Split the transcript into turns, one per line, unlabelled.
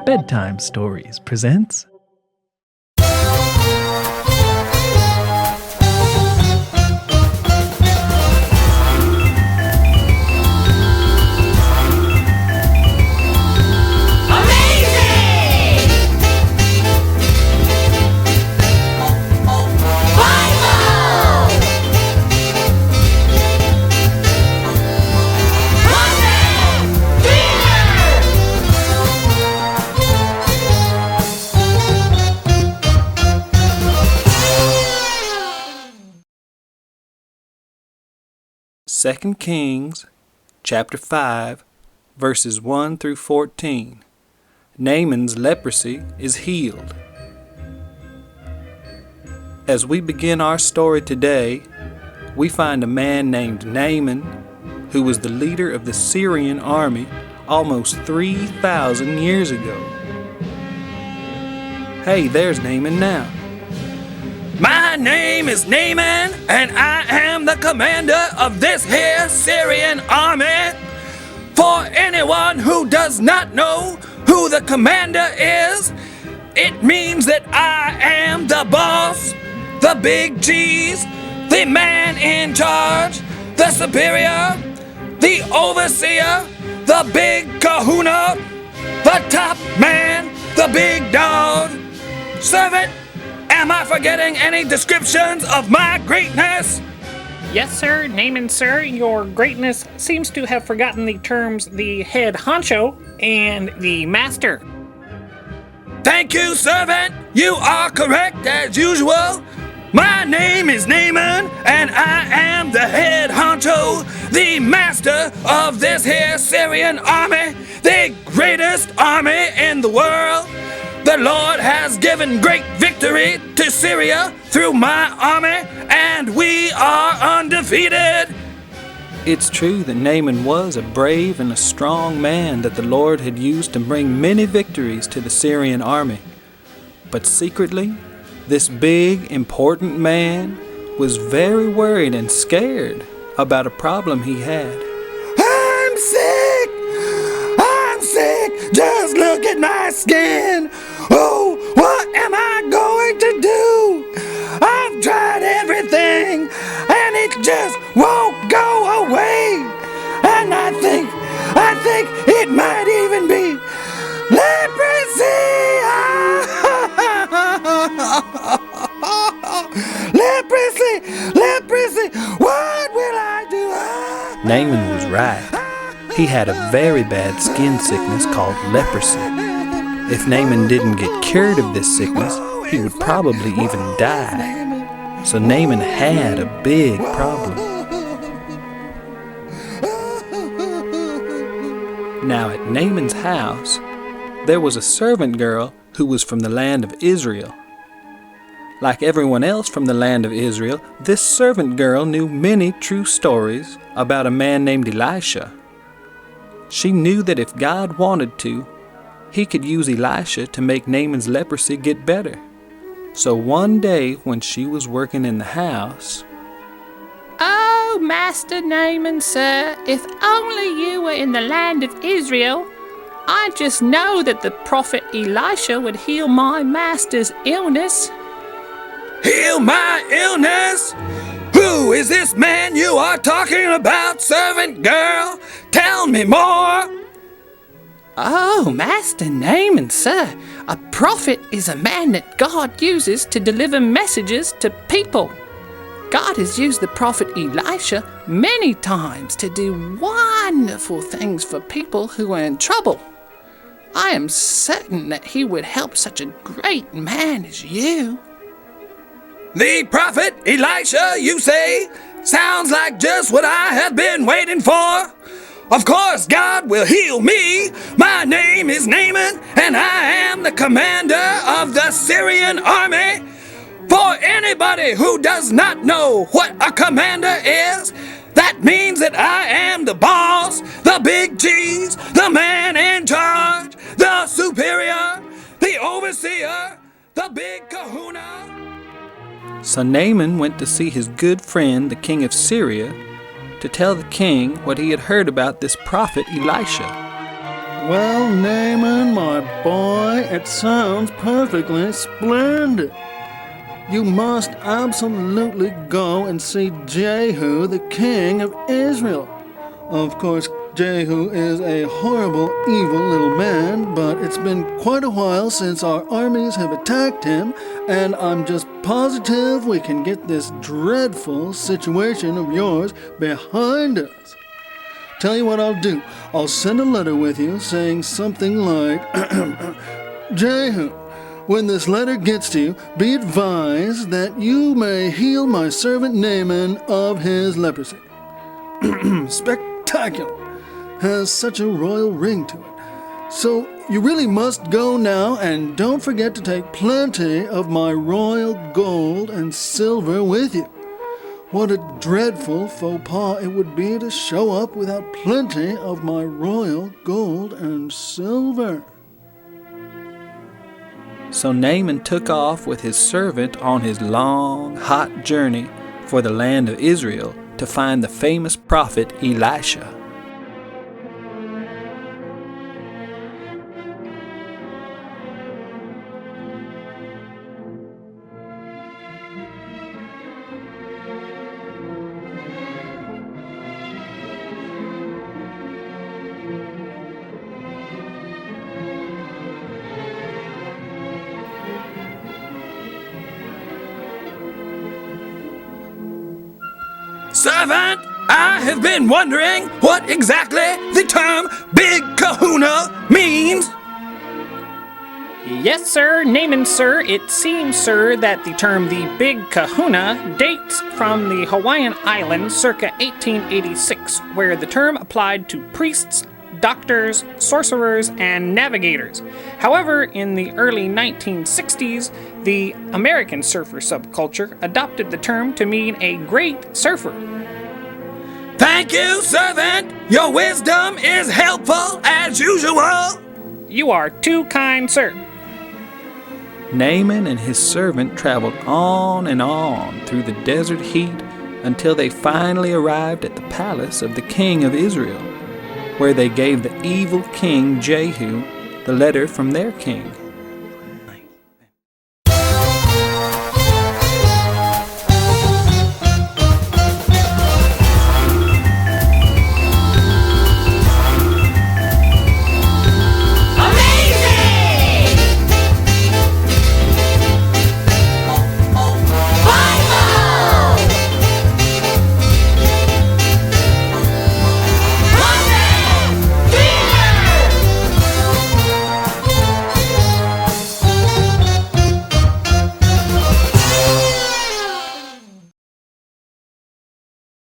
Bedtime Stories presents Second Kings, chapter 5, verses 1 through 14. Naaman's leprosy is healed. As we begin our story today, we find a man named Naaman, who was the leader of the Syrian Army almost 3,000 years ago. Hey, there's Naaman now.
My name is Naaman, and I am the commander of this here Syrian army. For anyone who does not know who the commander is, it means that I am the boss, the big cheese, the man in charge, the superior, the overseer, the big kahuna, the top man, the big dog. Servant, am I forgetting any descriptions of my greatness?
Yes, sir. Naaman, sir, your greatness seems to have forgotten the terms the head honcho and the master.
Thank you, servant. You are correct as usual. My name is Naaman, and I am the head honcho, the master of this here Syrian army, the greatest army in the world. The Lord has given great victory to Syria through my army, and we are undefeated.
It's true that Naaman was a brave and a strong man that the Lord had used to bring many victories to the Syrian army. But secretly, this big, important man was very worried and scared about a problem he had.
I'm sick! I'm sick! Just look at my skin! Oh, what am I going to do? I've tried everything, and it just won't go away. And I think it might even be leprosy. Leprosy. What will I do?
Naaman was right. He had a very bad skin sickness called leprosy. If Naaman didn't get cured of this sickness, he would probably even die. So Naaman had a big problem. Now at Naaman's house, there was a servant girl who was from the land of Israel. Like everyone else from the land of Israel, this servant girl knew many true stories about a man named Elisha. She knew that if God wanted to, he could use Elisha to make Naaman's leprosy get better. So one day when she was working in the house,
"Oh, Master Naaman, sir, if only you were in the land of Israel, I just know that the prophet Elisha would heal my master's illness."
Heal my illness? Who is this man you are talking about, servant girl? Tell me more.
"Oh, Master Naaman, sir, a prophet is a man that God uses to deliver messages to people. God has used the prophet Elisha many times to do wonderful things for people who are in trouble. I am certain that he would help such a great man as you."
The prophet Elisha, you say? Sounds like just what I have been waiting for. Of course, God will heal me. My name is Naaman, and I am the commander of the Syrian army. For anybody who does not know what a commander is, that means that I am the boss, the big cheese, the man in charge, the superior, the overseer, the big kahuna.
So Naaman went to see his good friend, the king of Syria, to tell the king what he had heard about this prophet Elisha.
Well, Naaman, my boy, it sounds perfectly splendid. You must absolutely go and see Jehu, the king of Israel. Of course, Jehu is a horrible, evil little man, but it's been quite a while since our armies have attacked him, and I'm just positive we can get this dreadful situation of yours behind us. Tell you what I'll do. I'll send a letter with you saying something like, Jehu, when this letter gets to you, be advised that you may heal my servant Naaman of his leprosy. Spectacular. Has such a royal ring to it. So you really must go now, and don't forget to take plenty of my royal gold and silver with you. What a dreadful faux pas it would be to show up without plenty of my royal gold and silver.
So Naaman took off with his servant on his long, hot journey for the land of Israel to find the famous prophet Elisha.
Servant, I have been wondering what exactly the term Big Kahuna means.
Yes, sir, Naaman, sir. It seems, sir, that the term the Big Kahuna dates from the Hawaiian Islands circa 1886, where the term applied to priests, doctors, sorcerers, and navigators. However, in the early 1960s, the American surfer subculture adopted the term to mean a great surfer.
Thank you, servant. Your wisdom is helpful as usual.
You are too kind, sir.
Naaman and his servant traveled on and on through the desert heat until they finally arrived at the palace of the king of Israel, where they gave the evil king Jehu the letter from their king.